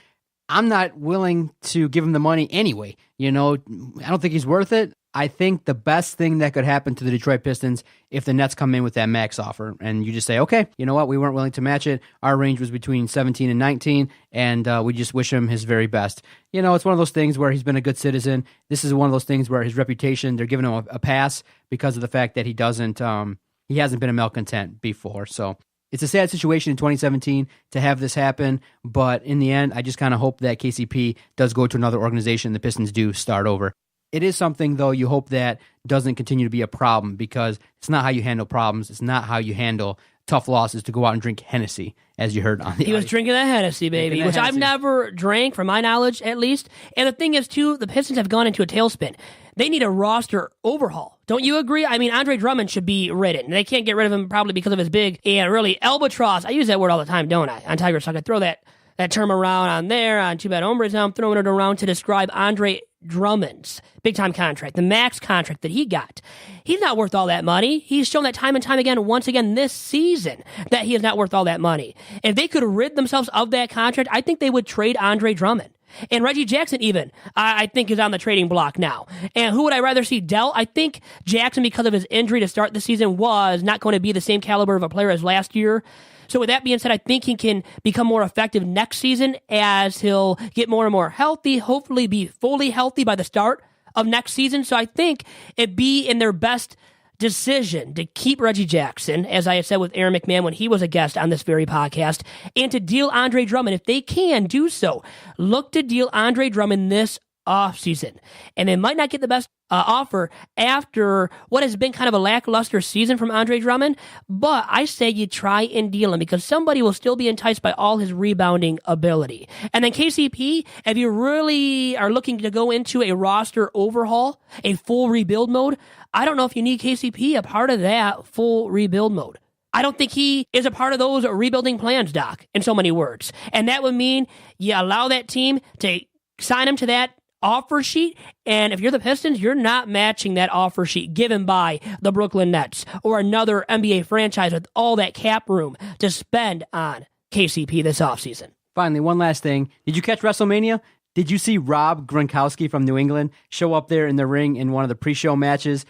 I'm not willing to give him the money anyway. I don't think he's worth it. I think the best thing that could happen to the Detroit Pistons if the Nets come in with that max offer and you just say, okay, you know what? We weren't willing to match it. Our range was between 17 and 19, and we just wish him his very best. It's one of those things where he's been a good citizen. This is one of those things where his reputation, they're giving him a pass because of the fact that he hasn't been a malcontent before. So it's a sad situation in 2017 to have this happen, but in the end, I just kind of hope that KCP does go to another organization. The Pistons do start over. It is something, though, you hope that doesn't continue to be a problem, because it's not how you handle problems. It's not how you handle tough losses to go out and drink Hennessy, as you heard on the He was drinking that Hennessy, baby, which I've never drank, from my knowledge, at least. And the thing is, too, the Pistons have gone into a tailspin. They need a roster overhaul. Don't you agree? I mean, Andre Drummond should be ridden. They can't get rid of him probably because of his big and really albatross. I use that word all the time, don't I? On Tiger Talk, I throw that term around on there. On Too Bad Hombres, now I'm throwing it around to describe Andre Drummond's big-time contract, the max contract that he got. He's not worth all that money. He's shown that time and time again, once again this season, that he is not worth all that money. If they could rid themselves of that contract, I think they would trade Andre Drummond. And Reggie Jackson even, I think, is on the trading block now. And who would I rather see dealt? I think Jackson, because of his injury to start the season, was not going to be the same caliber of a player as last year. So with that being said, I think he can become more effective next season as he'll get more and more healthy, hopefully be fully healthy by the start of next season. So I think it'd be in their best decision to keep Reggie Jackson, as I had said with Aaron McMahon when he was a guest on this very podcast, and to deal Andre Drummond. If they can do so, look to deal Andre Drummond this offseason. And they might not get the best offer after what has been kind of a lackluster season from Andre Drummond, but I say you try and deal him, because somebody will still be enticed by all his rebounding ability. And then KCP, if you really are looking to go into a roster overhaul, a full rebuild mode, I don't know if you need KCP a part of that full rebuild mode. I don't think he is a part of those rebuilding plans, Doc, in so many words. And that would mean you allow that team to sign him to that offer sheet, and if you're the Pistons, you're not matching that offer sheet given by the Brooklyn Nets or another NBA franchise with all that cap room to spend on KCP this offseason. Finally, one last thing. Did you catch WrestleMania? Did you see Rob Gronkowski from New England show up there in the ring in one of the pre-show matches?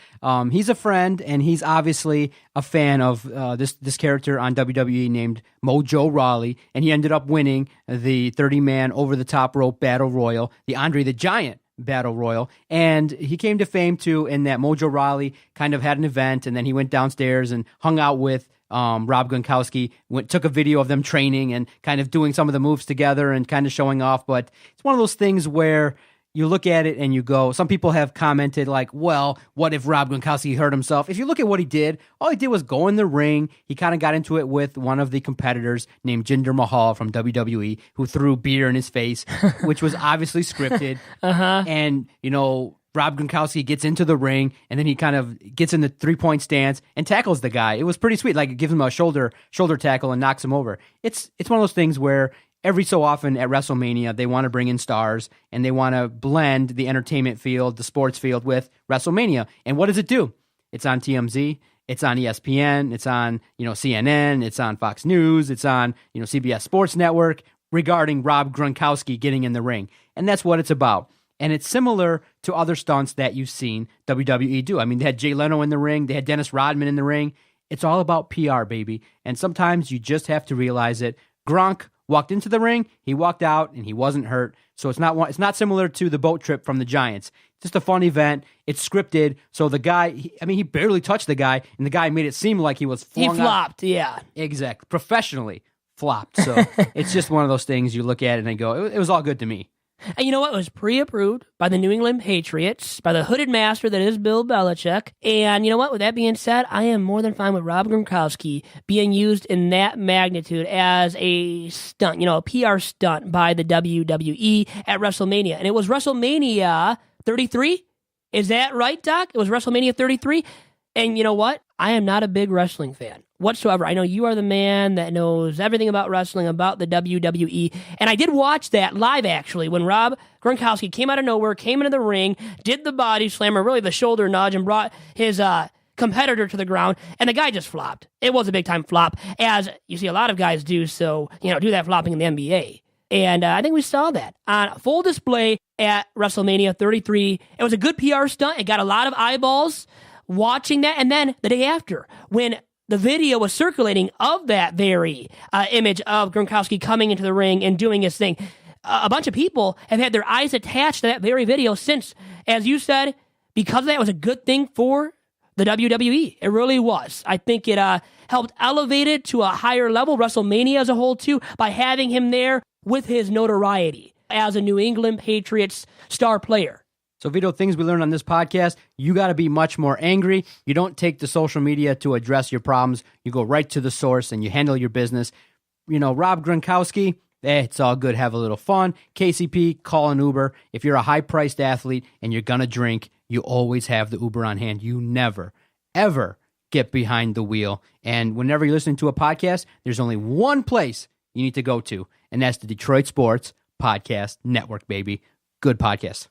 He's a friend, and he's obviously a fan of this character on WWE named Mojo Rawley, and he ended up winning the 30-man over-the-top rope battle royal, the Andre the Giant battle royal, and he came to fame too in that Mojo Rawley kind of had an event, and then he went downstairs and hung out with Rob Gronkowski, took a video of them training and kind of doing some of the moves together and kind of showing off. But it's one of those things where you look at it and you go, some people have commented like, well, what if Rob Gronkowski hurt himself? If you look at what he did, all he did was go in the ring. He kind of got into it with one of the competitors named Jinder Mahal from WWE, who threw beer in his face, which was obviously scripted. And, Rob Gronkowski gets into the ring, and then he kind of gets in the three-point stance and tackles the guy. It was pretty sweet. Like, it gives him a shoulder tackle and knocks him over. It's one of those things where every so often at WrestleMania, they want to bring in stars, and they want to blend the entertainment field, the sports field, with WrestleMania. And what does it do? It's on TMZ. It's on ESPN. It's on, CNN. It's on Fox News. It's on, CBS Sports Network regarding Rob Gronkowski getting in the ring. And that's what it's about. And it's similar to other stunts that you've seen WWE do. I mean, they had Jay Leno in the ring. They had Dennis Rodman in the ring. It's all about PR, baby. And sometimes you just have to realize it. Gronk walked into the ring, he walked out, and he wasn't hurt. So it's not similar to the boat trip from the Giants. It's just a fun event. It's scripted. So the guy, he barely touched the guy, and the guy made it seem like he was flung He flopped, yeah. Exactly. Professionally flopped. So it's just one of those things you look at it and go, it was all good to me. And you know what? It was pre-approved by the New England Patriots, by the hooded master that is Bill Belichick. And you know what? With that being said, I am more than fine with Rob Gronkowski being used in that magnitude as a stunt, a PR stunt by the WWE at WrestleMania. And it was WrestleMania 33? Is that right, Doc? It was WrestleMania 33? And you know what? I am not a big wrestling fan whatsoever. I know you are the man that knows everything about wrestling, about the WWE. And I did watch that live, actually, when Rob Gronkowski came out of nowhere, came into the ring, did the body slam, or really the shoulder nudge, and brought his competitor to the ground, and the guy just flopped. It was a big-time flop, as you see a lot of guys do, so, do that flopping in the NBA. And I think we saw that on full display at WrestleMania 33. It was a good PR stunt. It got a lot of eyeballs watching that. And then the day after, when the video was circulating of that very image of Gronkowski coming into the ring and doing his thing, a bunch of people have had their eyes attached to that very video since. As you said, because that was a good thing for the WWE. It really was. I think it helped elevate it to a higher level, WrestleMania as a whole, too, by having him there with his notoriety as a New England Patriots star player. So, Vito, things we learned on this podcast, you got to be much more angry. You don't take the social media to address your problems. You go right to the source and you handle your business. Rob Gronkowski, it's all good. Have a little fun. KCP, call an Uber. If you're a high-priced athlete and you're going to drink, you always have the Uber on hand. You never, ever get behind the wheel. And whenever you're listening to a podcast, there's only one place you need to go to, and that's the Detroit Sports Podcast Network, baby. Good podcast.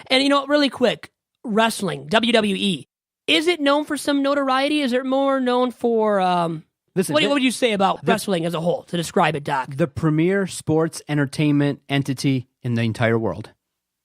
And really quick, wrestling, WWE, is it known for some notoriety? Is it more known for, Listen, what would you say about wrestling as a whole to describe it, Doc? The premier sports entertainment entity in the entire world.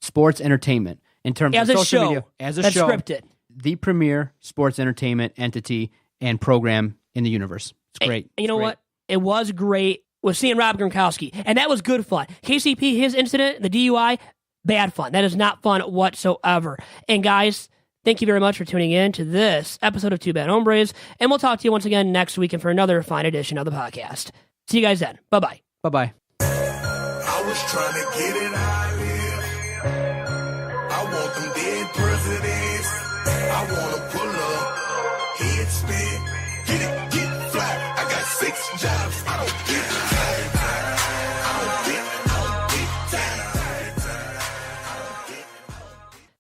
Sports entertainment. In terms of social media. As a show. Scripted. The premier sports entertainment entity and program in the universe. It's great. And you know what? It was great with seeing Rob Gronkowski, and that was good fun. KCP, his incident, the DUI, bad fun. That is not fun whatsoever. And guys, thank you very much for tuning in to this episode of Two Bad Hombres, and we'll talk to you once again next week and for another fine edition of the podcast. See you guys then. Bye-bye. Bye-bye. I was trying to get it out here. I want them dead presidents. I want to pull up, head spin, get it fly. I got 6 jobs.